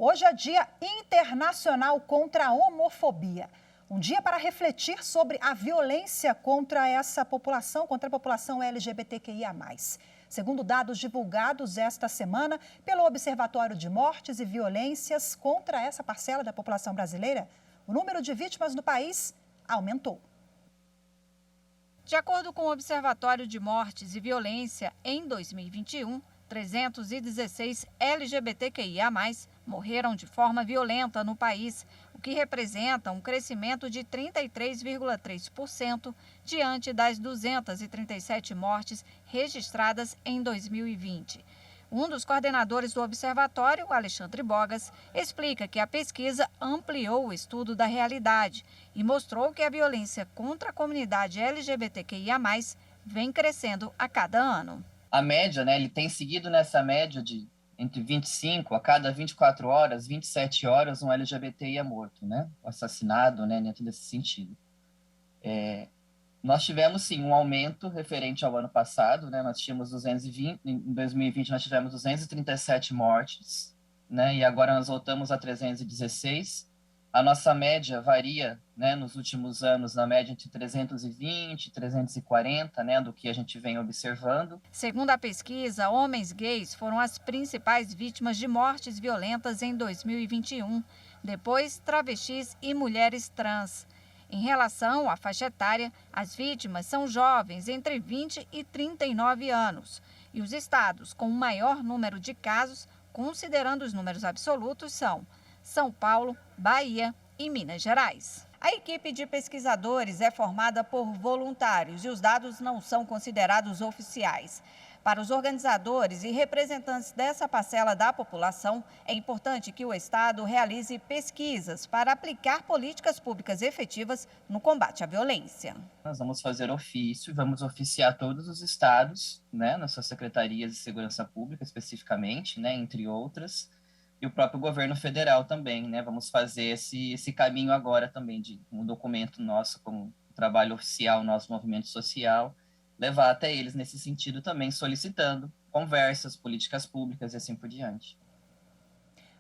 Hoje é Dia Internacional contra a Homofobia. Um dia para refletir sobre a violência contra essa população, contra a população LGBTQIA+. Segundo dados divulgados esta semana pelo Observatório de Mortes e Violências contra essa parcela da população brasileira, o número de vítimas no país aumentou. De acordo com o Observatório de Mortes e Violência, em 2021, 316 LGBTQIA+, morreram de forma violenta no país, o que representa um crescimento de 33,3% diante das 237 mortes registradas em 2020. Um dos coordenadores do observatório, Alexandre Bogas, explica que a pesquisa ampliou o estudo da realidade e mostrou que a violência contra a comunidade LGBTQIA+, vem crescendo a cada ano. A média, ele tem seguido nessa média de entre 25 a cada 24 horas, 27 horas, um LGBT é morto, assassinado, dentro desse sentido. Nós tivemos, sim, um aumento referente ao ano passado, nós tínhamos 220, em 2020 nós tivemos 237 mortes, e agora nós voltamos a 316. A nossa média varia, nos últimos anos, na média entre 320 e 340, do que a gente vem observando. Segundo a pesquisa, homens gays foram as principais vítimas de mortes violentas em 2021, depois travestis e mulheres trans. Em relação à faixa etária, as vítimas são jovens entre 20 e 39 anos. E os estados com o maior número de casos, considerando os números absolutos, são São Paulo, Bahia e Minas Gerais. A equipe de pesquisadores é formada por voluntários e os dados não são considerados oficiais. Para os organizadores e representantes dessa parcela da população, é importante que o Estado realize pesquisas para aplicar políticas públicas efetivas no combate à violência. Nós vamos fazer ofício, vamos oficiar todos os estados, nas suas secretarias de segurança pública especificamente, entre outras, e o próprio governo federal também, Vamos fazer esse caminho agora também de um documento nosso como trabalho oficial, nosso movimento social, levar até eles nesse sentido também, solicitando conversas, políticas públicas e assim por diante.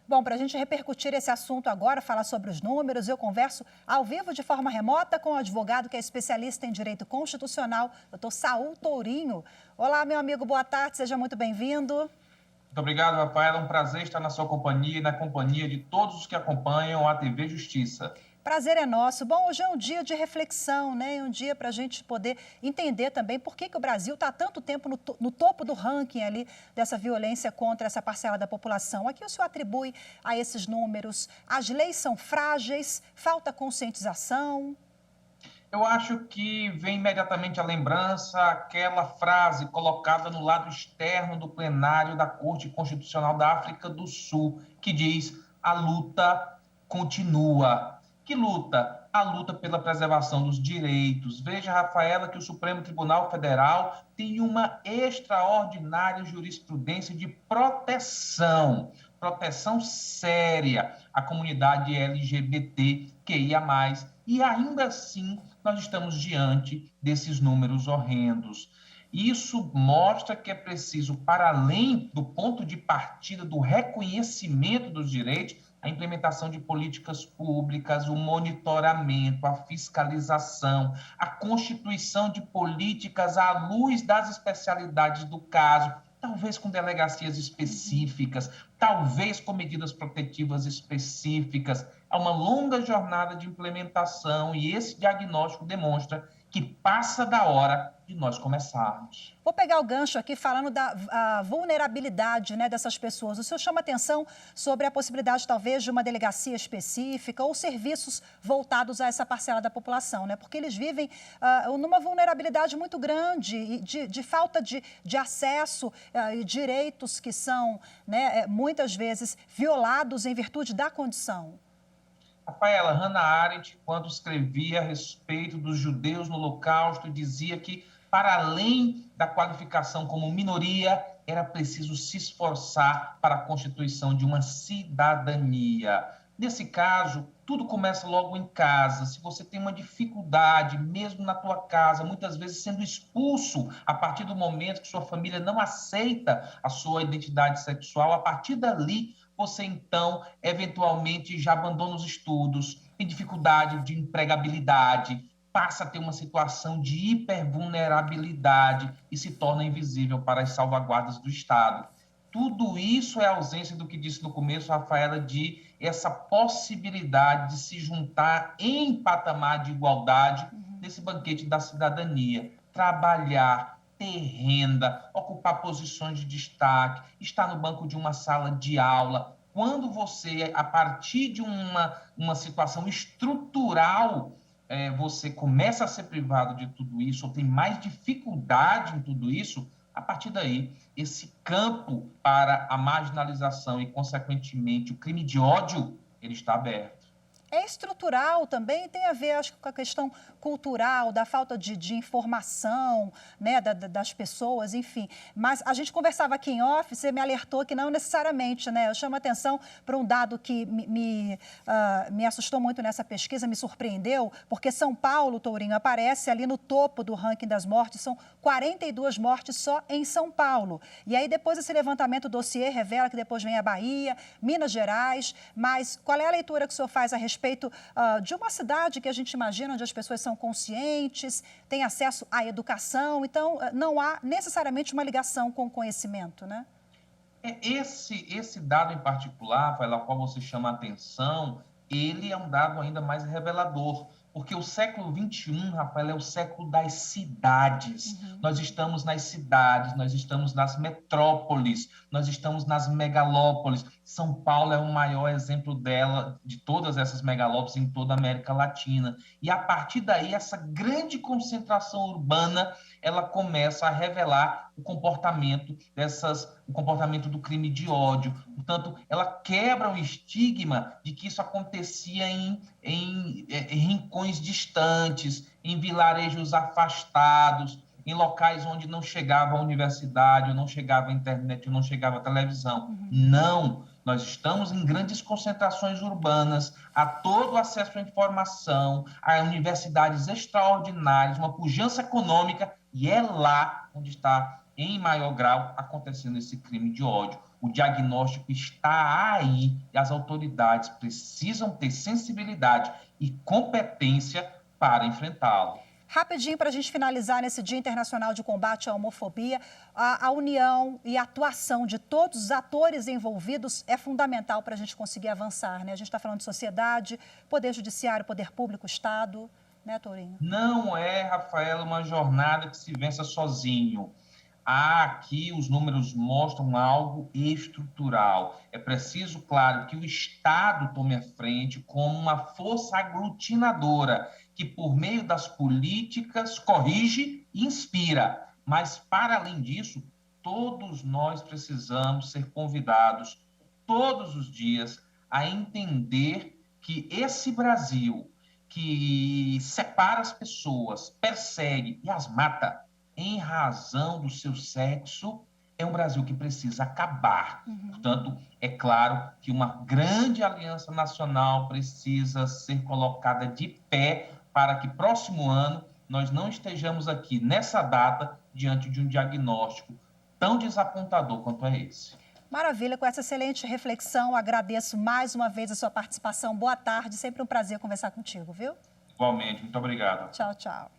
Bom, para a gente repercutir esse assunto agora, falar sobre os números, eu converso ao vivo de forma remota com o advogado que é especialista em direito constitucional, doutor Saul Tourinho. Olá, meu amigo, boa tarde, seja muito bem-vindo. Muito obrigado, Rafaela. É um prazer estar na sua companhia e na companhia de todos os que acompanham a TV Justiça. Prazer é nosso. Bom, hoje é um dia de reflexão, um dia para a gente poder entender também por que o Brasil está há tanto tempo no topo do ranking ali dessa violência contra essa parcela da população. Aqui o senhor atribui a esses números. As leis são frágeis, falta conscientização. Eu acho que vem imediatamente à lembrança aquela frase colocada no lado externo do plenário da Corte Constitucional da África do Sul, que diz: a luta continua. Que luta? A luta pela preservação dos direitos. Veja, Rafaela, que o Supremo Tribunal Federal tem uma extraordinária jurisprudência de proteção séria à comunidade LGBTQIA+, e ainda assim nós estamos diante desses números horrendos. Isso mostra que é preciso, para além do ponto de partida do reconhecimento dos direitos, a implementação de políticas públicas, o monitoramento, a fiscalização, a constituição de políticas à luz das especialidades do caso, talvez com delegacias específicas, talvez com medidas protetivas específicas. Há uma longa jornada de implementação e esse diagnóstico demonstra que passa da hora de nós começarmos. Vou pegar o gancho aqui falando da vulnerabilidade dessas pessoas. O senhor chama atenção sobre a possibilidade, talvez, de uma delegacia específica ou serviços voltados a essa parcela da população, porque eles vivem numa vulnerabilidade muito grande e de falta de acesso e direitos que são, muitas vezes, violados em virtude da condição. Rafaela, Hannah Arendt, quando escrevia a respeito dos judeus no Holocausto, dizia que, para além da qualificação como minoria, era preciso se esforçar para a constituição de uma cidadania. Nesse caso, tudo começa logo em casa. Se você tem uma dificuldade, mesmo na tua casa, muitas vezes sendo expulso a partir do momento que sua família não aceita a sua identidade sexual, a partir dali você então, eventualmente, já abandona os estudos, tem dificuldade de empregabilidade, passa a ter uma situação de hipervulnerabilidade e se torna invisível para as salvaguardas do Estado. Tudo isso é a ausência do que disse no começo, Rafaela, de essa possibilidade de se juntar em patamar de igualdade nesse banquete da cidadania, trabalhar, ter renda, ocupar posições de destaque, estar no banco de uma sala de aula. Quando você, a partir de uma situação estrutural, você começa a ser privado de tudo isso, ou tem mais dificuldade em tudo isso, a partir daí, esse campo para a marginalização e, consequentemente, o crime de ódio, ele está aberto. É estrutural também, tem a ver, acho que, com a questão cultural, da falta de informação, né, das pessoas, enfim. Mas a gente conversava aqui em off, você me alertou que não necessariamente, né? Eu chamo a atenção para um dado que me assustou muito nessa pesquisa, me surpreendeu, porque São Paulo, Tourinho, aparece ali no topo do ranking das mortes, são 42 mortes só em São Paulo. E aí depois esse levantamento do dossiê revela que depois vem a Bahia, Minas Gerais, mas qual é a leitura que o senhor faz a respeito de uma cidade que a gente imagina onde as pessoas são conscientes, têm acesso à educação, então não há necessariamente uma ligação com o conhecimento, né? Esse dado em particular, pelo qual você chama a atenção, ele é um dado ainda mais revelador, porque o século XXI, Rafael, é o século das cidades. Nós estamos nas cidades, nós estamos nas metrópoles, nós estamos nas megalópolis. São Paulo é o maior exemplo dela, de todas essas megalópolis em toda a América Latina. E a partir daí, essa grande concentração urbana, ela começa a revelar o comportamento do crime de ódio. Portanto, ela quebra o estigma de que isso acontecia em rincões distantes, em vilarejos afastados, em locais onde não chegava a universidade, ou não chegava a internet, ou não chegava a televisão. Não, nós estamos em grandes concentrações urbanas, há todo o acesso à informação, a universidades extraordinárias, uma pujança econômica, e é lá onde está, em maior grau, acontecendo esse crime de ódio. O diagnóstico está aí e as autoridades precisam ter sensibilidade e competência para enfrentá-lo. Rapidinho, para a gente finalizar nesse Dia Internacional de Combate à Homofobia, a união e a atuação de todos os atores envolvidos é fundamental para a gente conseguir avançar, né? A gente está falando de sociedade, poder judiciário, poder público, Estado, né, Tourinho? Não é, Rafaela, uma jornada que se vença sozinho. Aqui os números mostram algo estrutural. É preciso, claro, que o Estado tome a frente como uma força aglutinadora, que por meio das políticas corrige e inspira. Mas, para além disso, todos nós precisamos ser convidados todos os dias a entender que esse Brasil que separa as pessoas, persegue e as mata em razão do seu sexo, é um Brasil que precisa acabar. Portanto, é claro que uma grande aliança nacional precisa ser colocada de pé para que próximo ano nós não estejamos aqui nessa data diante de um diagnóstico tão desapontador quanto é esse. Maravilha, com essa excelente reflexão, agradeço mais uma vez a sua participação. Boa tarde, sempre um prazer conversar contigo, viu? Igualmente, muito obrigado. Tchau, tchau.